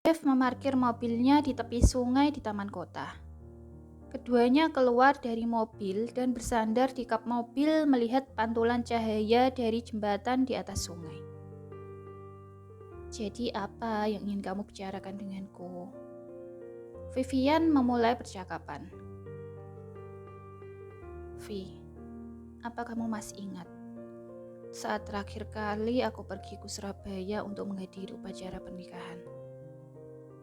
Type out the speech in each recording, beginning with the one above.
Dev memarkir mobilnya di tepi sungai di taman kota. Keduanya keluar dari mobil dan bersandar di kap mobil melihat pantulan cahaya dari jembatan di atas sungai. Jadi apa yang ingin kamu bicarakan denganku? Vivian memulai percakapan. Vi, apa kamu masih ingat saat terakhir kali aku pergi ke Surabaya untuk menghadiri upacara pernikahan?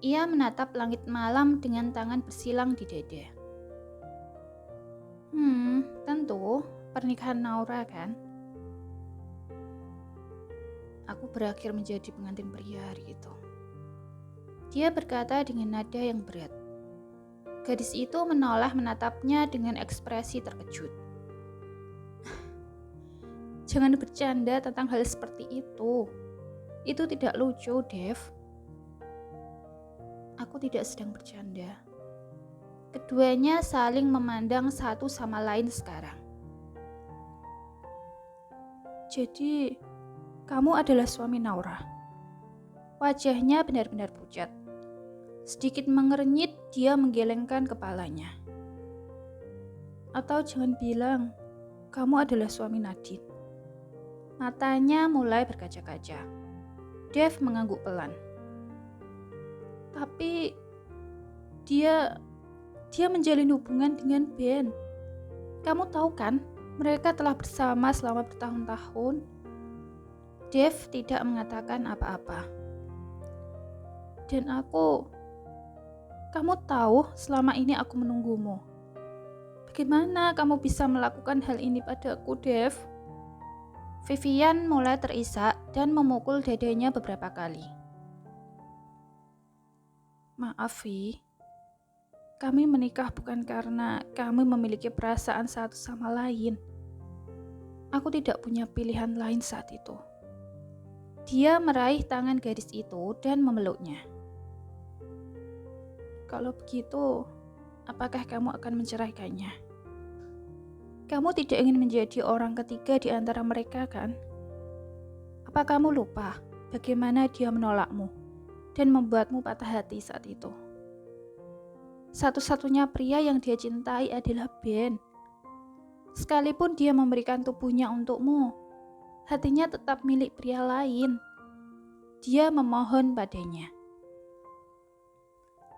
Ia menatap langit malam dengan tangan bersilang di dada. Tentu, pernikahan Naura kan? Aku berakhir menjadi pengantin pria hari itu. Dia berkata dengan nada yang berat. Gadis itu menoleh menatapnya dengan ekspresi terkejut. Jangan bercanda tentang hal seperti itu. Itu tidak lucu, Dev. Aku tidak sedang bercanda. Keduanya saling memandang satu sama lain sekarang. Jadi, kamu adalah suami Naura. Wajahnya benar-benar pucat. Sedikit mengernyit, dia menggelengkan kepalanya. Atau jangan bilang, kamu adalah suami Nadine. Matanya mulai berkaca-kaca. Dev mengangguk pelan. Tapi, dia menjalin hubungan dengan Ben. Kamu tahu kan, mereka telah bersama selama bertahun-tahun. Dev tidak mengatakan apa-apa. Dan kamu tahu selama ini aku menunggumu. Bagaimana kamu bisa melakukan hal ini padaku, Dev? Vivian mulai terisak dan memukul dadanya beberapa kali. Maaf, Vi. Kami menikah bukan karena kami memiliki perasaan satu sama lain. Aku tidak punya pilihan lain saat itu. Dia meraih tangan gadis itu dan memeluknya. Kalau begitu, apakah kamu akan menceraikannya? Kamu tidak ingin menjadi orang ketiga di antara mereka, kan? Apa kamu lupa bagaimana dia menolakmu dan membuatmu patah hati saat itu? Satu-satunya pria yang dia cintai adalah Ben. Sekalipun dia memberikan tubuhnya untukmu, hatinya tetap milik pria lain. Dia memohon padanya.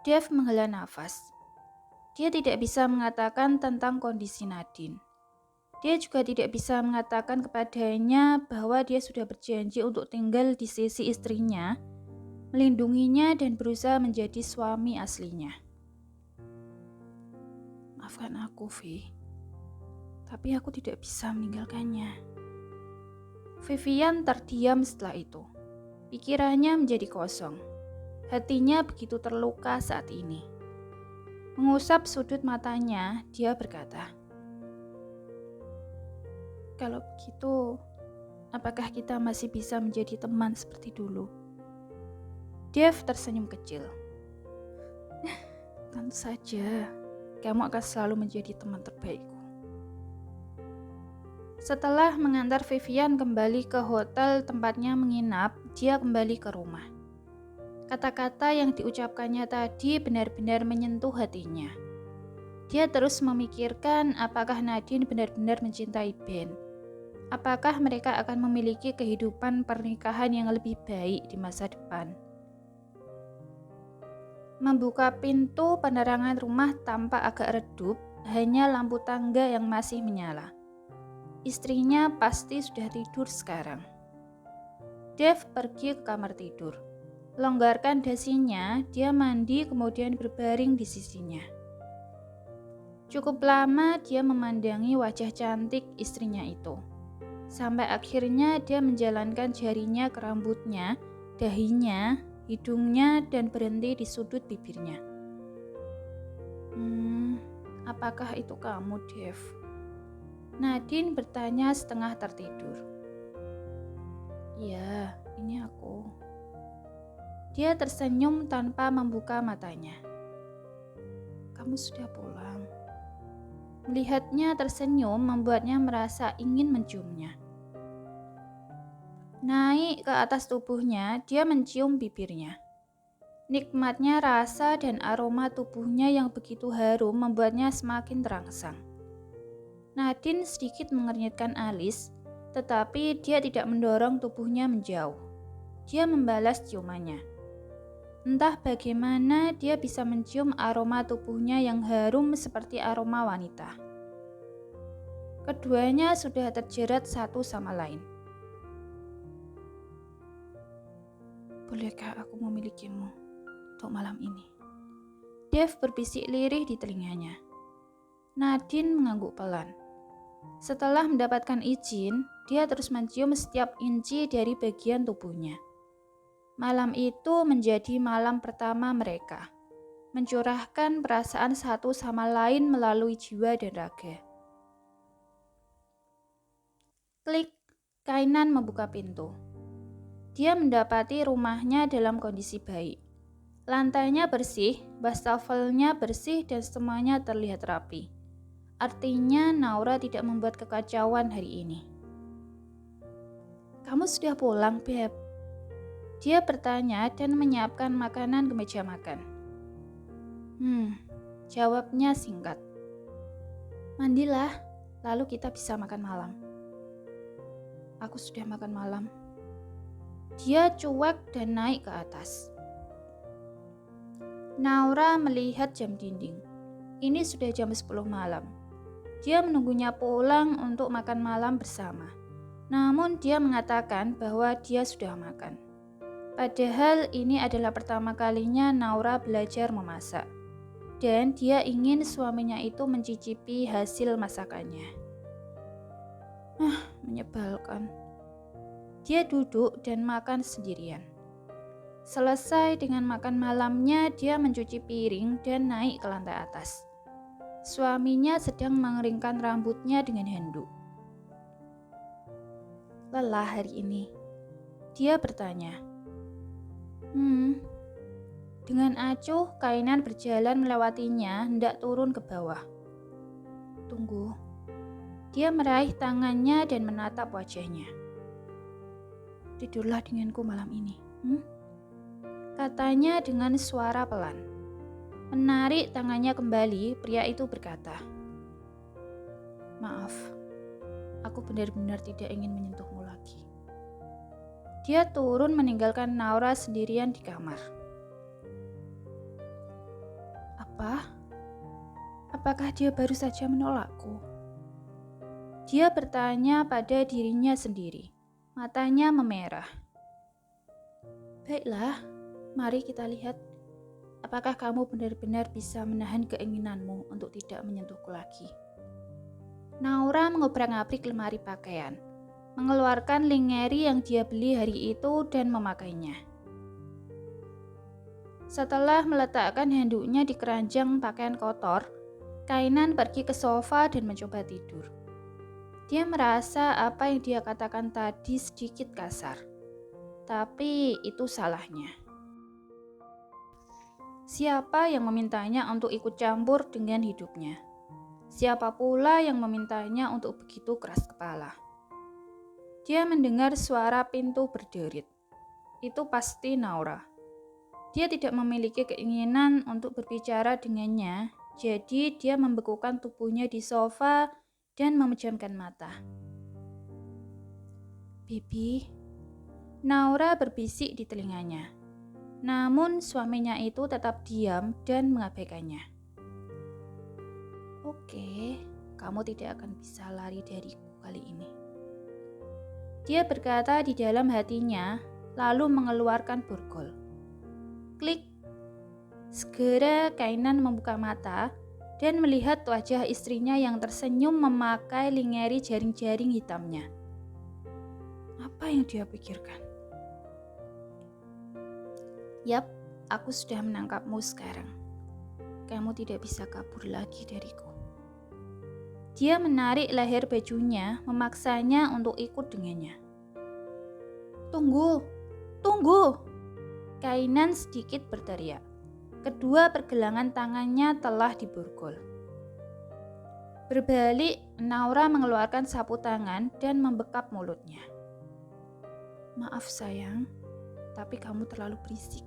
Dev menghela nafas. Dia tidak bisa mengatakan tentang kondisi Nadine. Dia juga tidak bisa mengatakan kepadanya bahwa dia sudah berjanji untuk tinggal di sisi istrinya, melindunginya dan berusaha menjadi suami aslinya. Maafkan aku, Vi. Tapi aku tidak bisa meninggalkannya. Vivian terdiam setelah itu. Pikirannya menjadi kosong. Hatinya begitu terluka saat ini. Mengusap sudut matanya, dia berkata, "Kalau begitu, apakah kita masih bisa menjadi teman seperti dulu?" Dev tersenyum kecil. Tentu saja. Kamu akan selalu menjadi teman terbaikku. Setelah mengantar Vivian kembali ke hotel tempatnya menginap, dia kembali ke rumah. Kata-kata yang diucapkannya tadi benar-benar menyentuh hatinya. Dia terus memikirkan apakah Nadine benar-benar mencintai Ben. Apakah mereka akan memiliki kehidupan pernikahan yang lebih baik di masa depan. Membuka pintu, penerangan rumah tampak agak redup, hanya lampu tangga yang masih menyala. Istrinya pasti sudah tidur sekarang. Dev pergi ke kamar tidur. Longgarkan dasinya, dia mandi kemudian berbaring di sisinya. Cukup lama dia memandangi wajah cantik istrinya itu. Sampai akhirnya dia menjalankan jarinya ke rambutnya, dahinya, hidungnya, dan berhenti di sudut bibirnya. Apakah itu kamu, Dev? Nadine bertanya setengah tertidur. Iya, ini aku. Dia tersenyum tanpa membuka matanya. Kamu sudah pulang. Melihatnya tersenyum membuatnya merasa ingin menciumnya. Naik ke atas tubuhnya, dia mencium bibirnya. Nikmatnya rasa dan aroma tubuhnya yang begitu harum membuatnya semakin terangsang. Nadine sedikit mengernyitkan alis, tetapi dia tidak mendorong tubuhnya menjauh. Dia membalas ciumannya. Entah bagaimana dia bisa mencium aroma tubuhnya yang harum seperti aroma wanita. Keduanya sudah terjerat satu sama lain. Bolehkah aku memilikimu untuk malam ini? Dave berbisik lirih di telinganya. Nadine mengangguk pelan. Setelah mendapatkan izin, dia terus mencium setiap inci dari bagian tubuhnya. Malam itu menjadi malam pertama mereka, mencurahkan perasaan satu sama lain melalui jiwa dan raga. Klik, Kainan membuka pintu. Dia mendapati rumahnya dalam kondisi baik. Lantainya bersih, wastafelnya bersih dan semuanya terlihat rapi. Artinya Naura tidak membuat kekacauan hari ini. Kamu sudah pulang, Beb? Dia bertanya dan menyiapkan makanan ke meja makan. Jawabnya singkat. Mandilah, lalu kita bisa makan malam. Aku sudah makan malam. Dia cuek dan naik ke atas. Naura melihat jam dinding. Ini sudah jam 10 malam. Dia menunggunya pulang untuk makan malam bersama. Namun dia mengatakan bahwa dia sudah makan. Padahal ini adalah pertama kalinya Naura belajar memasak. Dan dia ingin suaminya itu mencicipi hasil masakannya. Menyebalkan. Dia duduk dan makan sendirian. Selesai dengan makan malamnya, dia mencuci piring dan naik ke lantai atas. Suaminya sedang mengeringkan rambutnya dengan handuk. Lelah hari ini? Dia bertanya. Dengan acuh, Kainan berjalan melewatinya, hendak turun ke bawah. Tunggu. Dia meraih tangannya dan menatap wajahnya. Tidurlah denganku malam ini. Katanya dengan suara pelan. Menarik tangannya kembali, pria itu berkata, Maaf, aku benar-benar tidak ingin menyentuhmu lagi. Dia turun meninggalkan Naura sendirian di kamar. Apakah dia baru saja menolakku? Dia bertanya pada dirinya sendiri. Matanya memerah. Baiklah, mari kita lihat. Apakah kamu benar-benar bisa menahan keinginanmu untuk tidak menyentuhku lagi? Naura mengobrak-abrik lemari pakaian, mengeluarkan lingeri yang dia beli hari itu dan memakainya. Setelah meletakkan handuknya di keranjang pakaian kotor, Kainan pergi ke sofa dan mencoba tidur. Dia merasa apa yang dia katakan tadi sedikit kasar, tapi itu salahnya. Siapa yang memintanya untuk ikut campur dengan hidupnya? Siapa pula yang memintanya untuk begitu keras kepala? Dia mendengar suara pintu berderit. Itu pasti Naura. Dia tidak memiliki keinginan untuk berbicara dengannya, jadi dia membekukan tubuhnya di sofa dan memejamkan mata. Bibi, Naura berbisik di telinganya. Namun suaminya itu tetap diam dan mengabaikannya. Oke, kamu tidak akan bisa lari dariku kali ini. Dia berkata di dalam hatinya, lalu mengeluarkan borgol. Klik. Segera Kainan membuka mata dan melihat wajah istrinya yang tersenyum memakai lingeri jaring-jaring hitamnya. Apa yang dia pikirkan? Yap, aku sudah menangkapmu sekarang. Kamu tidak bisa kabur lagi dariku. Dia menarik leher bajunya, memaksanya untuk ikut dengannya. Tunggu, tunggu! Kainan sedikit berteriak. Kedua pergelangan tangannya telah diborgol. Berbalik, Naura mengeluarkan sapu tangan dan membekap mulutnya. Maaf sayang, tapi kamu terlalu berisik.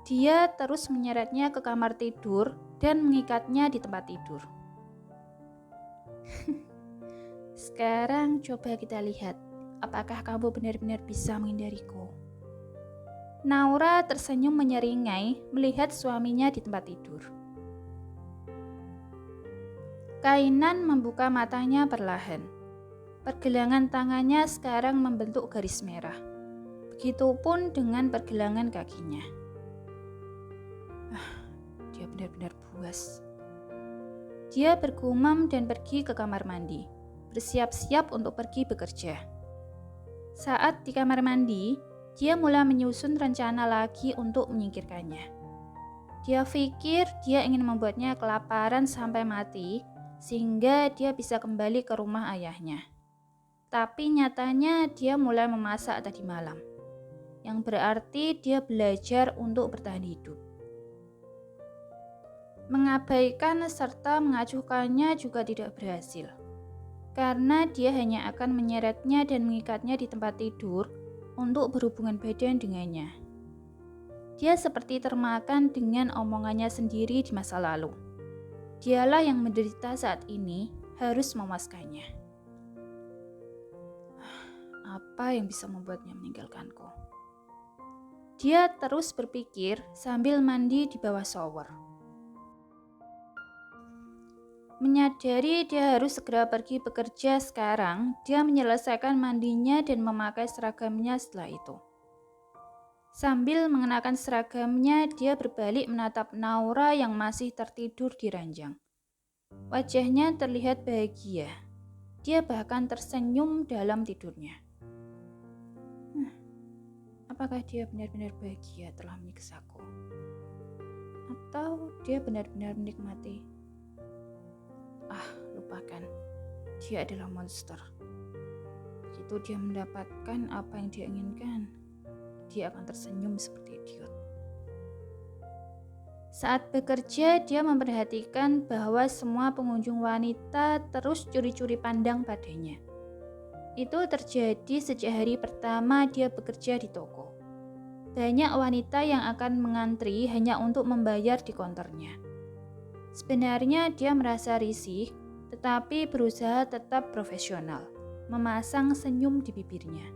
Dia terus menyeretnya ke kamar tidur dan mengikatnya di tempat tidur. Sekarang coba kita lihat, apakah kamu benar-benar bisa menghindariku? Naura tersenyum menyeringai melihat suaminya di tempat tidur. Kainan membuka matanya perlahan. Pergelangan tangannya sekarang membentuk garis merah. Begitupun dengan pergelangan kakinya. Dia benar-benar buas. Dia bergumam dan pergi ke kamar mandi, bersiap-siap untuk pergi bekerja. Saat di kamar mandi, dia mulai menyusun rencana lagi untuk menyingkirkannya. Dia pikir dia ingin membuatnya kelaparan sampai mati, sehingga dia bisa kembali ke rumah ayahnya. Tapi nyatanya dia mulai memasak tadi malam, yang berarti dia belajar untuk bertahan hidup. Mengabaikan serta mengacuhkannya juga tidak berhasil, karena dia hanya akan menyeretnya dan mengikatnya di tempat tidur untuk berhubungan badan dengannya. Dia seperti termakan dengan omongannya sendiri di masa lalu. Dialah yang menderita saat ini, harus memuaskannya. Apa yang bisa membuatnya meninggalkanku? Dia terus berpikir sambil mandi di bawah shower. Menyadari dia harus segera pergi bekerja sekarang, dia menyelesaikan mandinya dan memakai seragamnya setelah itu. Sambil mengenakan seragamnya, dia berbalik menatap Naura yang masih tertidur di ranjang. Wajahnya terlihat bahagia. Dia bahkan tersenyum dalam tidurnya. Apakah dia benar-benar bahagia telah menyiksaku? Atau dia benar-benar menikmati? Lupakan. Dia adalah monster. Begitu dia mendapatkan apa yang dia inginkan, dia akan tersenyum seperti idiot. Saat bekerja, dia memperhatikan bahwa semua pengunjung wanita terus curi-curi pandang padanya. Itu terjadi sejak hari pertama dia bekerja di toko. Banyak wanita yang akan mengantri hanya untuk membayar di konternya. Sebenarnya dia merasa risih, tetapi berusaha tetap profesional, memasang senyum di bibirnya.